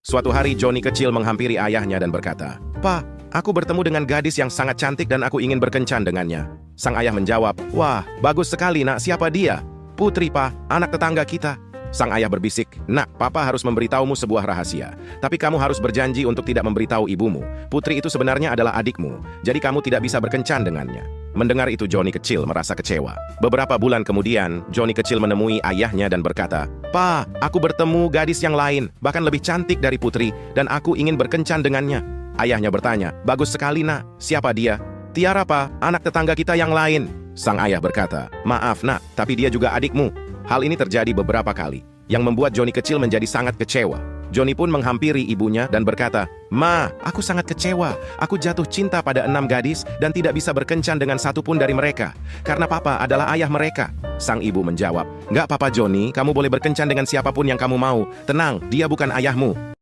Suatu hari Johnny kecil menghampiri ayahnya dan berkata, "Pa, aku bertemu dengan gadis yang sangat cantik dan aku ingin berkencan dengannya." Sang ayah menjawab, "Wah, bagus sekali nak, siapa dia?" "Putri, Pa, anak tetangga kita." Sang ayah berbisik, "Nak, Papa harus memberitahumu sebuah rahasia. Tapi kamu harus berjanji untuk tidak memberitahu ibumu. Putri itu sebenarnya adalah adikmu, jadi kamu tidak bisa berkencan dengannya." Mendengar itu Johnny kecil merasa kecewa. Beberapa bulan kemudian, Johnny kecil menemui ayahnya dan berkata, "Pa, aku bertemu gadis yang lain, bahkan lebih cantik dari Putri, dan aku ingin berkencan dengannya." Ayahnya bertanya, "Bagus sekali nak, siapa dia?" "Tiara, Pa, anak tetangga kita yang lain." Sang ayah berkata, "Maaf nak, tapi dia juga adikmu." Hal ini terjadi beberapa kali, yang membuat Johnny kecil menjadi sangat kecewa. Johnny pun menghampiri ibunya dan berkata, "Ma, aku sangat kecewa. Aku jatuh cinta pada 6 gadis dan tidak bisa berkencan dengan satu pun dari mereka, karena Papa adalah ayah mereka." Sang ibu menjawab, "Nggak apa-apa Johnny, kamu boleh berkencan dengan siapapun yang kamu mau. Tenang, dia bukan ayahmu."